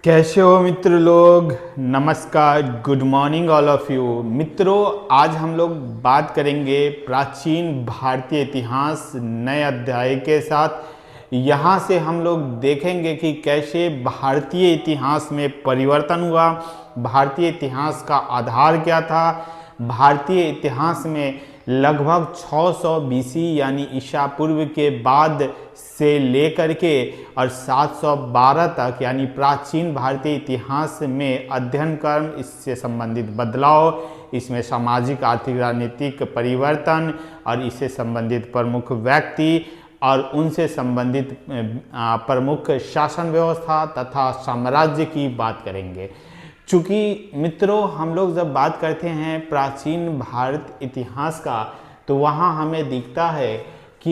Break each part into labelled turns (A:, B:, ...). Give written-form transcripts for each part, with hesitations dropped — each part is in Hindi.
A: कैसे हो मित्र लोग। नमस्कार, good morning all of you. मित्रों, आज हम लोग बात करेंगे प्राचीन भारतीय इतिहास नए अध्याय के साथ। यहाँ से हम लोग देखेंगे कि कैसे भारतीय इतिहास में परिवर्तन हुआ, भारतीय इतिहास का आधार क्या था। भारतीय इतिहास में लगभग 600 बीसी यानी ईसा पूर्व के बाद से लेकर के और 712 तक यानी प्राचीन भारतीय इतिहास में अध्ययन क्रम, इससे संबंधित बदलाव, इसमें सामाजिक आर्थिक राजनीतिक परिवर्तन और इससे संबंधित प्रमुख व्यक्ति और उनसे संबंधित प्रमुख शासन व्यवस्था तथा साम्राज्य की बात करेंगे। चूँकि मित्रों, हम लोग जब बात करते हैं प्राचीन भारत इतिहास का, तो वहाँ हमें दिखता है कि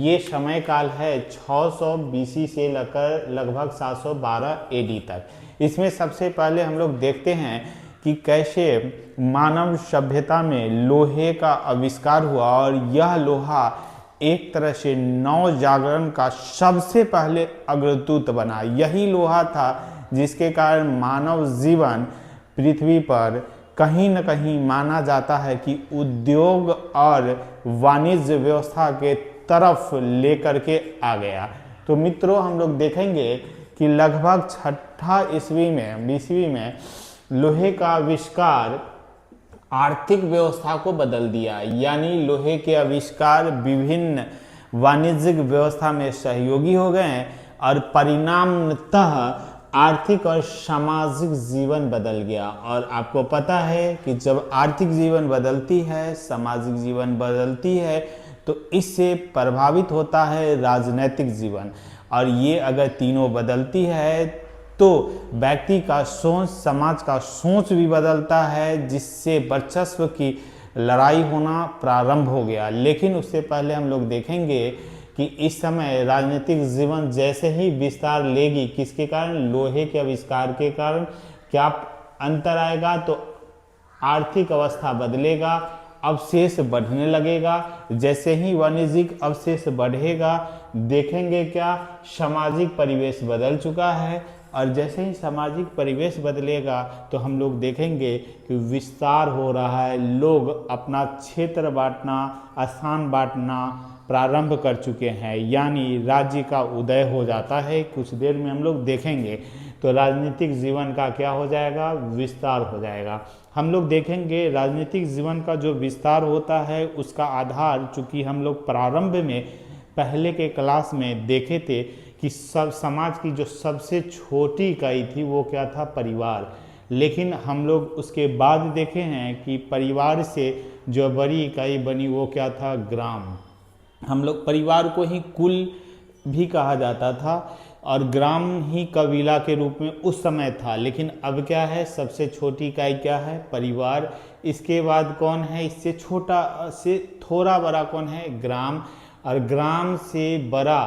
A: ये समय काल है 600 बीसी से लेकर लगभग 712 एडी तक। इसमें सबसे पहले हम लोग देखते हैं कि कैसे मानव सभ्यता में लोहे का आविष्कार हुआ और यह लोहा एक तरह से नव जागरण का सबसे पहले अग्रदूत बना। यही लोहा था जिसके कारण मानव जीवन पृथ्वी पर कहीं न कहीं माना जाता है कि उद्योग और वाणिज्य व्यवस्था के तरफ लेकर के आ गया। तो मित्रों, हम लोग देखेंगे कि लगभग 6 ईस्वी में लोहे का आविष्कार आर्थिक व्यवस्था को बदल दिया। यानी लोहे के आविष्कार विभिन्न वाणिज्यिक व्यवस्था में सहयोगी हो गए और परिणामतः आर्थिक और सामाजिक जीवन बदल गया। और आपको पता है कि जब आर्थिक जीवन बदलती है, सामाजिक जीवन बदलती है, तो इससे प्रभावित होता है राजनैतिक जीवन। और ये अगर तीनों बदलती है तो व्यक्ति का सोच, समाज का सोच भी बदलता है, जिससे वर्चस्व की लड़ाई होना प्रारंभ हो गया। लेकिन उससे पहले हम लोग देखेंगे कि इस समय राजनीतिक जीवन जैसे ही विस्तार लेगी, किसके कारण? लोहे के आविष्कार के कारण। क्या अंतर आएगा? तो आर्थिक अवस्था बदलेगा, अवशेष बढ़ने लगेगा। जैसे ही वाणिज्यिक अवशेष बढ़ेगा, देखेंगे क्या सामाजिक परिवेश बदल चुका है। और जैसे ही सामाजिक परिवेश बदलेगा तो हम लोग देखेंगे कि विस्तार हो रहा है, लोग अपना क्षेत्र बांटना, स्थान बांटना प्रारंभ कर चुके हैं, यानी राज्य का उदय हो जाता है। कुछ देर में हम लोग देखेंगे तो राजनीतिक जीवन का क्या हो जाएगा? विस्तार हो जाएगा। हम लोग देखेंगे राजनीतिक जीवन का जो विस्तार होता है उसका आधार, चूँकि हम लोग प्रारंभ में पहले के क्लास में देखे थे कि सब समाज की जो सबसे छोटी इकाई थी वो क्या था? परिवार। लेकिन हम लोग उसके बाद देखे हैं कि परिवार से जो बड़ी इकाई बनी वो क्या था? ग्राम। हम लोग परिवार को ही कुल भी कहा जाता था और ग्राम ही कबीला के रूप में उस समय था। लेकिन अब क्या है? सबसे छोटी इकाई क्या है? परिवार। इसके बाद कौन है? इससे छोटा से थोड़ा बड़ा कौन है? ग्राम। और ग्राम से बड़ा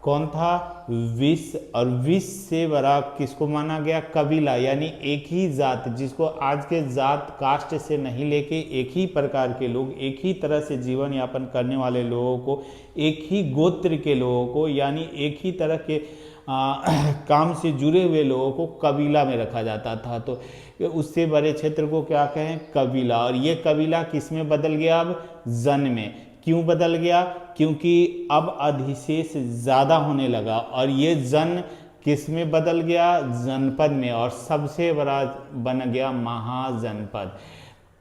A: कौन था? विश्व। और विश्व से बड़ा किसको माना गया? कबीला, यानी एक ही जात, जिसको आज के जात कास्ट से नहीं लेके एक ही प्रकार के लोग, एक ही तरह से जीवन यापन करने वाले लोगों को, एक ही गोत्र के लोगों को, यानी एक ही तरह के काम से जुड़े हुए लोगों को कबीला में रखा जाता था। तो उससे बड़े क्षेत्र को क्या कहें? कबीला। और ये कबीला किस में बदल गया? अब जन में। क्यों बदल गया? क्योंकि अब अधिशेष ज़्यादा होने लगा और ये जन किस में बदल गया? जनपद में। और सबसे बड़ा बन गया महाजनपद।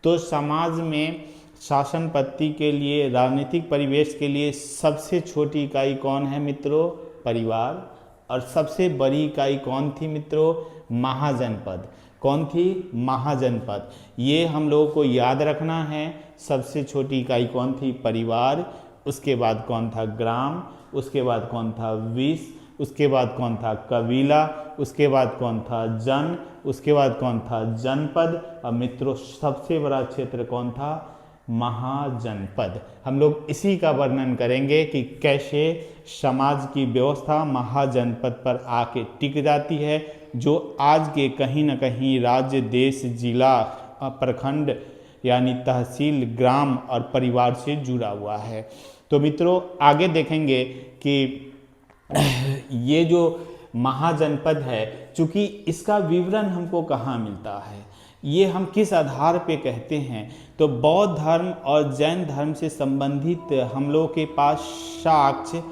A: तो समाज में शासन पद्धति के लिए, राजनीतिक परिवेश के लिए सबसे छोटी इकाई कौन है मित्रों? परिवार। और सबसे बड़ी इकाई कौन थी मित्रों? महाजनपद। कौन थी? महाजनपद। ये हम लोगों को याद रखना है। सबसे छोटी इकाई कौन थी? परिवार। उसके बाद कौन था? ग्राम। उसके बाद कौन था? विश्व। उसके बाद कौन था? कबीला। उसके बाद कौन था? जन। उसके बाद कौन था? जनपद। और मित्रों, सबसे बड़ा क्षेत्र कौन था? महाजनपद। हम लोग इसी का वर्णन करेंगे कि कैसे समाज की व्यवस्था महाजनपद पर आके टिक जाती है, जो आज के कहीं न कहीं राज्य, देश, जिला, प्रखंड यानी तहसील, ग्राम और परिवार से जुड़ा हुआ है। तो मित्रों, आगे देखेंगे कि ये जो महाजनपद है चूँकि इसका विवरण हमको कहाँ मिलता है, ये हम किस आधार पे कहते हैं, तो बौद्ध धर्म और जैन धर्म से संबंधित हम लोगों के पास साक्ष्य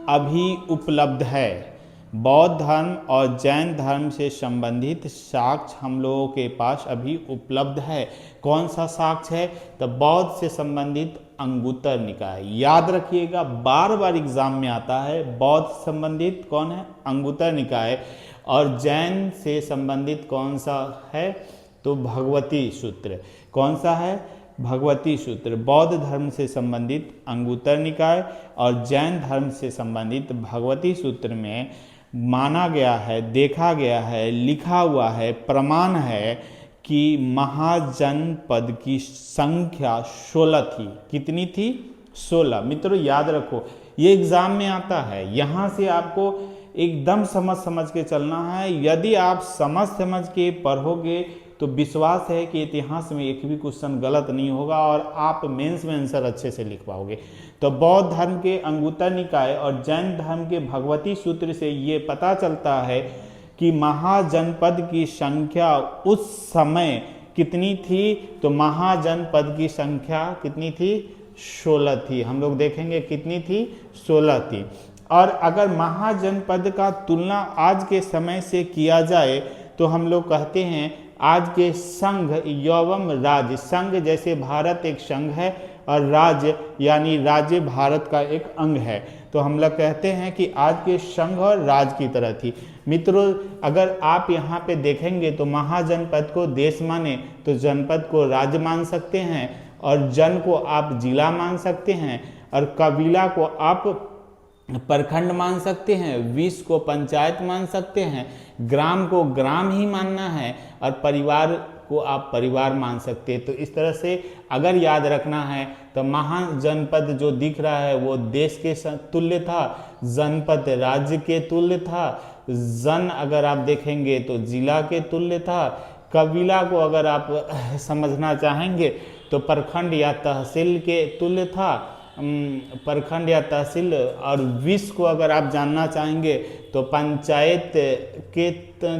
A: अभी उपलब्ध है। बौद्ध धर्म और जैन धर्म से संबंधित साक्ष्य हम लोगों के पास अभी उपलब्ध है। कौन सा साक्ष्य है, तो बौद्ध से संबंधित अंगुत्तर निकाय। याद रखिएगा, बार बार एग्जाम में आता है। बौद्ध से संबंधित कौन है, अंगुत्तर निकाय। और जैन से संबंधित कौन सा है, तो भगवती सूत्र। कौन सा है, भगवती सूत्र। बौद्ध धर्म से संबंधित अंगुत्तर निकाय और जैन धर्म से संबंधित भगवती सूत्र में माना गया है, देखा गया है, लिखा हुआ है, प्रमाण है कि महाजनपद की संख्या 16 थी। कितनी थी, 16। मित्रों याद रखो, ये एग्जाम में आता है, यहाँ से आपको एकदम समझ के चलना है। यदि आप समझ के पढ़ोगे तो विश्वास है कि इतिहास में एक भी क्वेश्चन गलत नहीं होगा और आप मेंस में आंसर अच्छे से लिख पाओगे। तो बौद्ध धर्म के अंगुत्तर निकाय और जैन धर्म के भगवती सूत्र से ये पता चलता है कि महाजनपद की संख्या उस समय कितनी थी, तो महाजनपद की संख्या कितनी थी, 16 थी। हम लोग देखेंगे कितनी थी, 16 थी। और अगर महाजनपद का तुलना आज के समय से किया जाए तो हम लोग कहते हैं आज के संघ एवं राज्य, संघ जैसे भारत एक संघ है और राज्य यानी राज्य भारत का एक अंग है, तो हम लोग कहते हैं कि आज के संघ और राज्य की तरह थी। मित्रों अगर आप यहाँ पे देखेंगे तो महाजनपद को देश माने तो जनपद को राज्य मान सकते हैं, और जन को आप जिला मान सकते हैं, और कबीला को आप प्रखंड मान सकते हैं, 20 को पंचायत मान सकते हैं, ग्राम को ग्राम ही मानना है, और परिवार को आप परिवार मान सकते हैं। तो इस तरह से अगर याद रखना है तो महाजनपद जो दिख रहा है वो देश के तुल्य था, जनपद राज्य के तुल्य था, जन अगर आप देखेंगे तो जिला के तुल्य था, कबीला को अगर आप समझना चाहेंगे तो प्रखंड या तहसील के तुल्य था, प्रखंड या तहसील, और 20 को अगर आप जानना चाहेंगे तो पंचायत के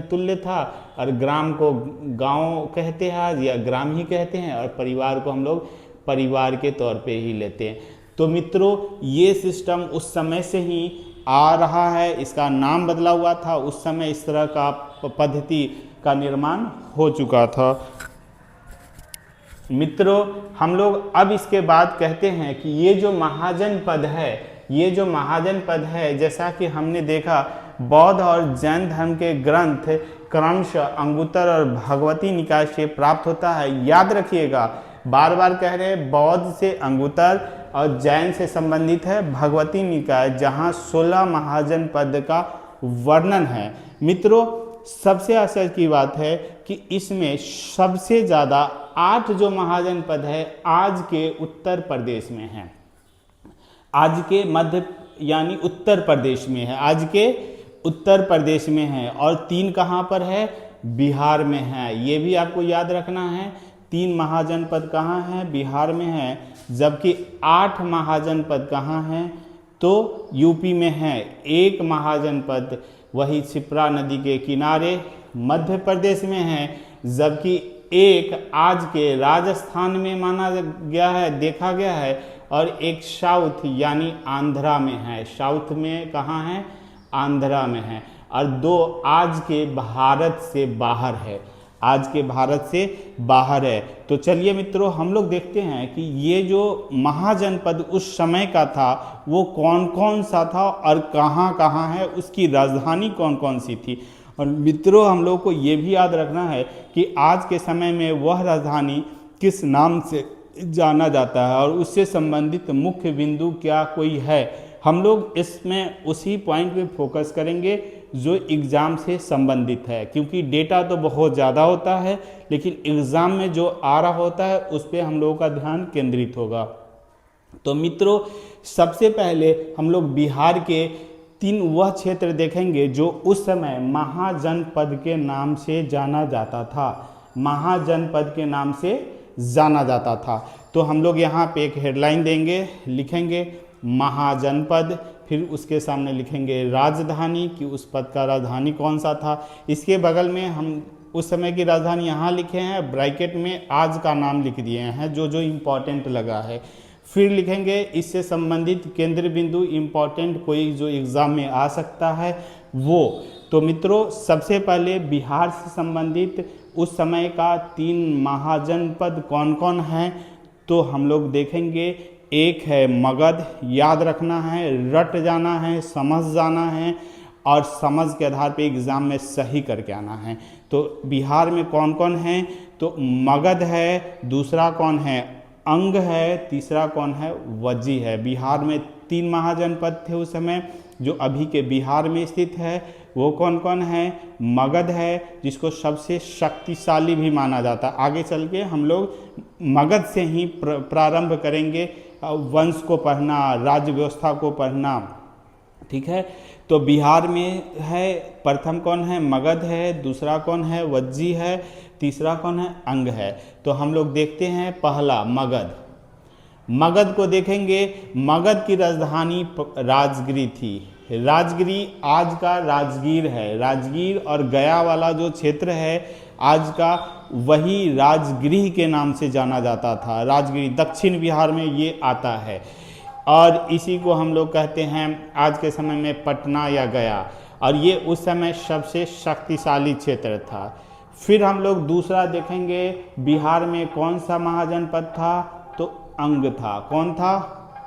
A: तुल्य था, और ग्राम को गांव कहते हैं या ग्राम ही कहते हैं, और परिवार को हम लोग परिवार के तौर पे ही लेते हैं। तो मित्रों ये सिस्टम उस समय से ही आ रहा है, इसका नाम बदला हुआ था, उस समय इस तरह का पद्धति का निर्माण हो चुका था। मित्रों हम लोग अब इसके बाद कहते हैं कि ये जो महाजनपद है, ये जो महाजनपद है, जैसा कि हमने देखा बौद्ध और जैन धर्म के ग्रंथ क्रमशः अंगुत्तर और भगवती निकाय से प्राप्त होता है। याद रखिएगा, बार बार कह रहे हैं बौद्ध से अंगुत्तर और जैन से संबंधित है भगवती निकाय, जहाँ 16 महाजनपद का वर्णन है। मित्रों सबसे आश्चर्य की बात है कि इसमें सबसे ज़्यादा 8 जो महाजनपद है आज के उत्तर प्रदेश में है, आज के मध्य यानी उत्तर प्रदेश में है, आज के उत्तर प्रदेश में है, और 3 कहाँ पर है, बिहार में है। ये भी आपको याद रखना है, 3 महाजनपद कहाँ हैं, बिहार में है, जबकि 8 महाजनपद कहाँ हैं, तो यूपी में है। 1 महाजनपद वही क्षिप्रा नदी के किनारे मध्य प्रदेश में है, जबकि 1 आज के राजस्थान में माना गया है, देखा गया है, और 1 साउथ यानी आंध्रा में है। साउथ में कहाँ है, आंध्रा में है, और 2 आज के भारत से बाहर है, आज के भारत से बाहर है। तो चलिए मित्रों हम लोग देखते हैं कि ये जो महाजनपद उस समय का था वो कौन कौन सा था और कहाँ कहाँ है, उसकी राजधानी कौन कौन सी थी। और मित्रों हम लोग को ये भी याद रखना है कि आज के समय में वह राजधानी किस नाम से जाना जाता है और उससे संबंधित मुख्य बिंदु क्या कोई है। हम लोग इसमें उसी पॉइंट पे फोकस करेंगे जो एग्ज़ाम से संबंधित है, क्योंकि डेटा तो बहुत ज़्यादा होता है लेकिन एग्ज़ाम में जो आ रहा होता है उस पर हम लोगों का ध्यान केंद्रित होगा। तो मित्रों सबसे पहले हम लोग बिहार के 3 वह क्षेत्र देखेंगे जो उस समय महाजनपद के नाम से जाना जाता था, महाजनपद के नाम से जाना जाता था। तो हम लोग यहाँ पे एक हेडलाइन देंगे, लिखेंगे महाजनपद, फिर उसके सामने लिखेंगे राजधानी कि उस पद का राजधानी कौन सा था। इसके बगल में हम उस समय की राजधानी यहाँ लिखे हैं, ब्रैकेट में आज का नाम लिख दिए हैं जो जो इम्पोर्टेंट लगा है। फिर लिखेंगे इससे संबंधित केंद्र बिंदु, इम्पोर्टेंट कोई जो एग्ज़ाम में आ सकता है वो। तो मित्रों सबसे पहले बिहार से संबंधित उस समय का 3 महाजनपद कौन कौन हैं तो हम लोग देखेंगे। एक है मगध, याद रखना है, रट जाना है, समझ जाना है और समझ के आधार पे एग्ज़ाम में सही करके आना है। तो बिहार में कौन कौन है तो मगध है, दूसरा कौन है अंग है, तीसरा कौन है वज्जी है। बिहार में 3 महाजनपद थे उस समय जो अभी के बिहार में स्थित है। वो कौन कौन है, मगध है जिसको सबसे शक्तिशाली भी माना जाता है। आगे चल के हम लोग मगध से ही प्रारंभ करेंगे वंश को पढ़ना, राज्य व्यवस्था को पढ़ना, ठीक है। तो बिहार में है प्रथम कौन है मगध है, दूसरा कौन है वज्जी है, तीसरा कौन है अंग है। तो हम लोग देखते हैं पहला मगध। मगध को देखेंगे, मगध की राजधानी राजगिरी थी। राजगिरी आज का राजगीर है। राजगीर और गया वाला जो क्षेत्र है आज का वही राजगिरी के नाम से जाना जाता था। राजगिरी दक्षिण बिहार में ये आता है और इसी को हम लोग कहते हैं आज के समय में पटना या गया, और ये उस समय सबसे शक्तिशाली क्षेत्र था। फिर हम लोग दूसरा देखेंगे बिहार में कौन सा महाजनपद था तो अंग था। कौन था,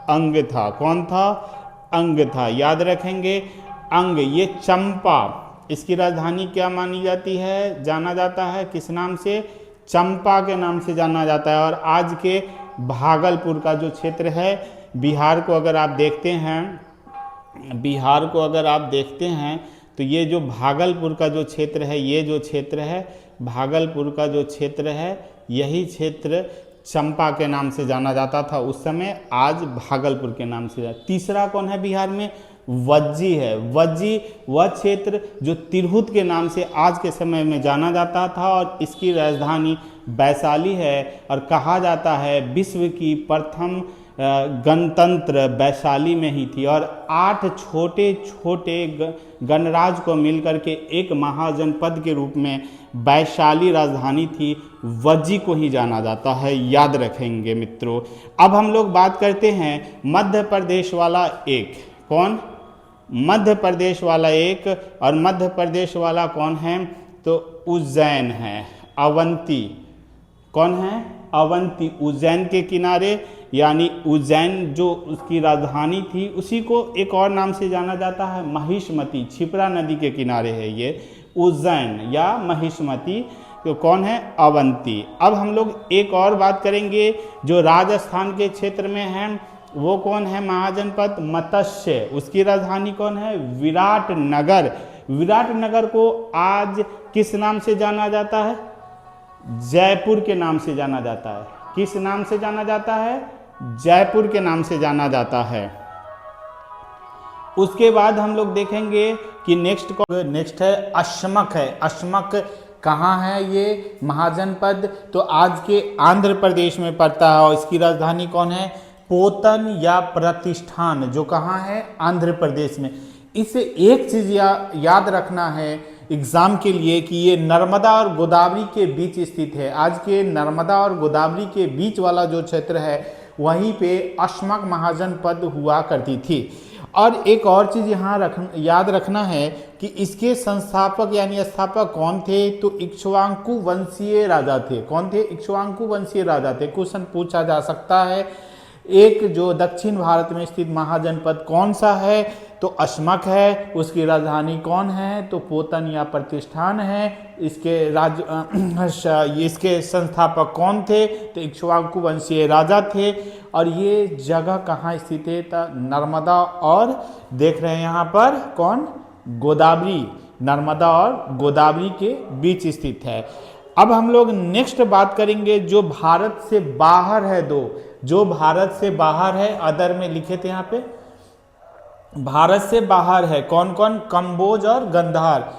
A: अंग था। कौन था, अंग था। याद रखेंगे अंग, ये चंपा, इसकी राजधानी क्या मानी जाती है, जाना जाता है किस नाम से, चंपा के नाम से जाना जाता है। और आज के भागलपुर का जो क्षेत्र है, बिहार को अगर आप देखते हैं, बिहार को अगर आप देखते हैं तो ये जो भागलपुर का जो क्षेत्र है, ये जो क्षेत्र है भागलपुर का जो क्षेत्र है, यही क्षेत्र चंपा के नाम से जाना जाता था उस समय, आज भागलपुर के नाम से। तीसरा कौन है बिहार में, वज्जी है। वज्जी वह क्षेत्र जो तिरहुत के नाम से आज के समय में जाना जाता था और इसकी राजधानी वैशाली है और कहा जाता है विश्व की प्रथम गणतंत्र वैशाली में ही थी। और 8 छोटे छोटे गणराज्य को मिलकर के एक महाजनपद के रूप में वैशाली राजधानी थी। वज्जी को ही जाना जाता है, याद रखेंगे मित्रों। अब हम लोग बात करते हैं मध्य प्रदेश वाला एक, कौन, मध्य प्रदेश वाला एक, और मध्य प्रदेश वाला कौन है तो उज्जैन है, अवंती। कौन है, अवंती। उज्जैन के किनारे, यानी उज्जैन जो उसकी राजधानी थी उसी को एक और नाम से जाना जाता है महिष्मती। क्षिप्रा नदी के किनारे है ये उज्जैन या महिष्मती। तो कौन है, अवंती। अब हम लोग एक और बात करेंगे जो राजस्थान के क्षेत्र में है, वो कौन है महाजनपद, मत्स्य। उसकी राजधानी कौन है, विराटनगर। विराटनगर को आज किस नाम से जाना जाता है, जयपुर के नाम से जाना जाता है। किस नाम से जाना जाता है, जयपुर के नाम से जाना जाता है। उसके बाद हम लोग देखेंगे कि नेक्स्ट है अशमक है। अशमक कहाँ है ये महाजनपद तो आज के आंध्र प्रदेश में पड़ता है और इसकी राजधानी कौन है, पोतन या प्रतिष्ठान, जो कहाँ है, आंध्र प्रदेश में। इससे एक चीज़ याद रखना है एग्ज़ाम के लिए कि ये नर्मदा और गोदावरी के बीच स्थित है। आज के नर्मदा और गोदावरी के बीच वाला जो क्षेत्र है वहीं पे अशमक महाजनपद हुआ करती थी। और एक और चीज़ यहाँ याद रखना है कि इसके संस्थापक यानी स्थापक कौन थे तो इक्ष्वाकु वंशीय राजा थे। कौन थे, इक्ष्वाकु वंशीय राजा थे। क्वेश्चन पूछा जा सकता है। एक जो दक्षिण भारत में स्थित महाजनपद कौन सा है तो अशमक है। उसकी राजधानी कौन है तो पोतन या प्रतिष्ठान है। इसके संस्थापक कौन थे तो इक्ष्वाकु वंशीय राजा थे। और ये जगह कहाँ स्थित है तो नर्मदा और देख रहे हैं यहाँ पर कौन, गोदावरी, नर्मदा और गोदावरी के बीच स्थित है। अब हम लोग नेक्स्ट बात करेंगे जो भारत से बाहर है, जो भारत से बाहर है, अदर में लिखे थे यहाँ पे, भारत से बाहर है कौन कौन, कंबोज और गंधार।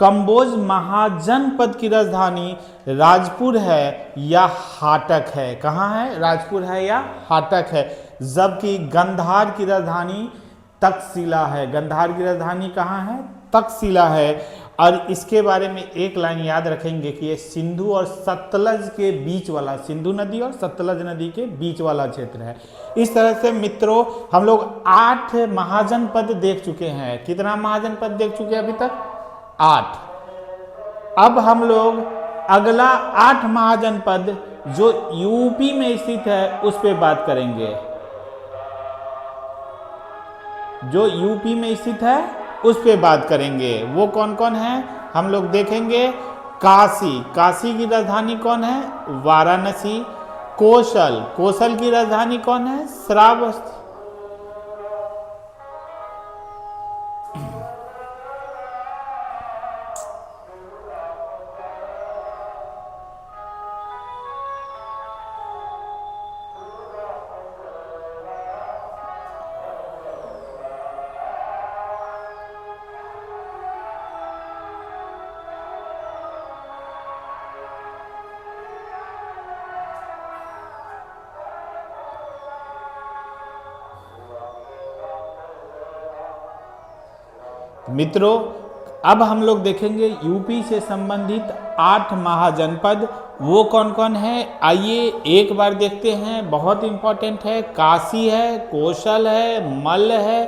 A: कंबोज महाजनपद की राजधानी राजपुर है या हाटक है? कहाँ है? राजपुर है या हाटक है? जबकि गंधार की राजधानी तक्षशिला है। गंधार की राजधानी कहाँ है? तक्षशिला है। और इसके बारे में एक लाइन याद रखेंगे कि ये सिंधु और सतलज के बीच वाला, सिंधु नदी और सतलज नदी के बीच वाला क्षेत्र है। इस तरह से मित्रों हम लोग 8 महाजनपद देख चुके हैं। कितना महाजनपद देख चुके हैं अभी तक? 8। अब हम लोग अगला 8 महाजनपद जो यूपी में स्थित है उस पे बात करेंगे। जो यूपी में स्थित है उस पे बात करेंगे। वो कौन कौन है हम लोग देखेंगे। काशी, काशी की राजधानी कौन है? वाराणसी। कौशल, कौशल की राजधानी कौन है? श्रावस्ती। मित्रों अब हम लोग देखेंगे यूपी से संबंधित 8 महाजनपद। वो कौन कौन है आइए एक बार देखते हैं। बहुत इंपॉर्टेंट है। काशी है, कौशल है, मल्ल है,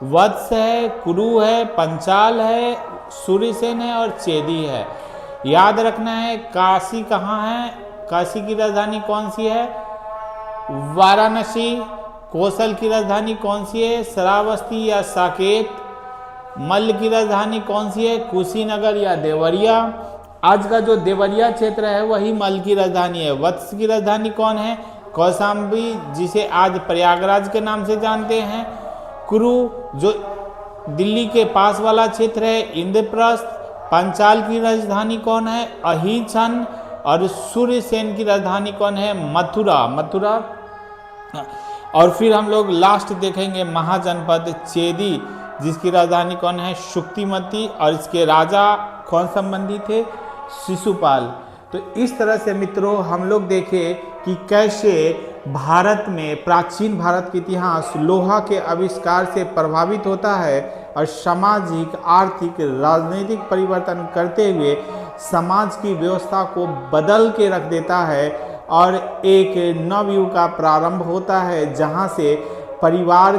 A: वत्स है, कुरु है, पंचाल है, सूर्यसेन है और चेदी है। याद रखना है काशी कहाँ है? काशी की राजधानी कौन सी है? वाराणसी। कौशल की राजधानी कौन सी है? श्रावस्ती या साकेत। मल्ल की राजधानी कौन सी है? कुशीनगर या देवरिया। आज का जो देवरिया क्षेत्र है वही मल्ल की राजधानी है। वत्स की राजधानी कौन है? कौशाम्बी, जिसे आज प्रयागराज के नाम से जानते हैं। कुरु जो दिल्ली के पास वाला क्षेत्र है, इंद्रप्रस्थ। पंचाल की राजधानी कौन है? अहिछन। और सूर्यसेन की राजधानी कौन है? मथुरा, मथुरा। और फिर हम लोग लास्ट देखेंगे महाजनपद चेदी, जिसकी राजधानी कौन है? शुक्तिमती। और इसके राजा कौन संबंधी थे? शिशुपाल। तो इस तरह से मित्रों हम लोग देखें कि कैसे भारत में प्राचीन भारत के इतिहास लोहा के आविष्कार से प्रभावित होता है और सामाजिक, आर्थिक, राजनीतिक परिवर्तन करते हुए समाज की व्यवस्था को बदल के रख देता है और एक नवयुग का प्रारंभ होता है, जहां से परिवार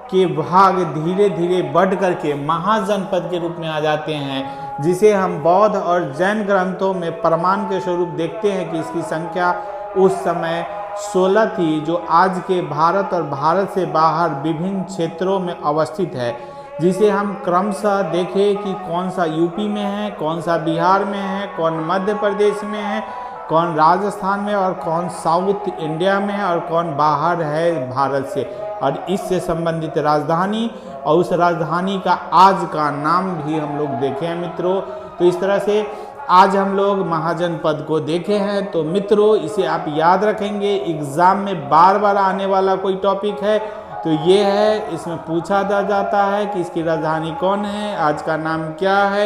A: के भाग धीरे धीरे बढ़ करके महाजनपद के रूप में आ जाते हैं, जिसे हम बौद्ध और जैन ग्रंथों में प्रमाण के स्वरूप देखते हैं कि इसकी संख्या उस समय 16 थी, जो आज के भारत और भारत से बाहर विभिन्न क्षेत्रों में अवस्थित है, जिसे हम क्रमशः देखें कि कौन सा यूपी में है, कौन सा बिहार में है, कौन मध्य प्रदेश में है, कौन राजस्थान में और कौन साउथ इंडिया में है और कौन बाहर है भारत से, और इससे संबंधित राजधानी और उस राजधानी का आज का नाम भी हम लोग देखे हैं मित्रों। तो इस तरह से आज हम लोग महाजनपद को देखे हैं। तो मित्रों इसे आप याद रखेंगे, एग्जाम में बार बार आने वाला कोई टॉपिक है तो ये है, इसमें पूछा जाता है कि इसकी राजधानी कौन है, आज का नाम क्या है,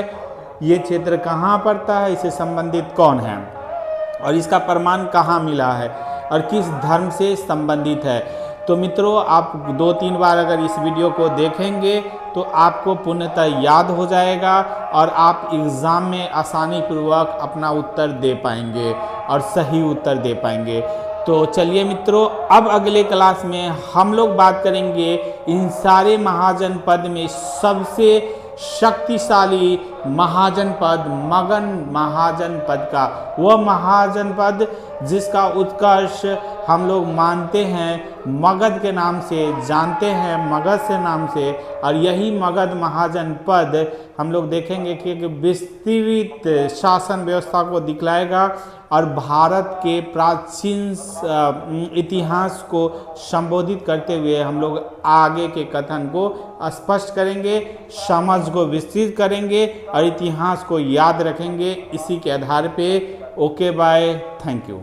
A: ये क्षेत्र कहाँ पड़ता है, इससे संबंधित कौन है और इसका प्रमाण कहाँ मिला है और किस धर्म से संबंधित है। तो मित्रों आप 2-3 बार अगर इस वीडियो को देखेंगे तो आपको पूर्णतः याद हो जाएगा और आप एग्ज़ाम में आसानी पूर्वक अपना उत्तर दे पाएंगे और सही उत्तर दे पाएंगे। तो चलिए मित्रों अब अगले क्लास में हम लोग बात करेंगे इन सारे महाजनपद में सबसे शक्तिशाली महाजनपद मगध महाजनपद का, वह महाजनपद जिसका उत्कर्ष हम लोग मानते हैं मगध के नाम से, जानते हैं मगध से नाम से, और यही मगध महाजनपद हम लोग देखेंगे कि एक विस्तृत शासन व्यवस्था को दिखलाएगा और भारत के प्राचीन इतिहास को संबोधित करते हुए हम लोग आगे के कथन को स्पष्ट करेंगे, समझ को विस्तृत करेंगे और इतिहास को याद रखेंगे इसी के आधार पे। Okay bye, thank you.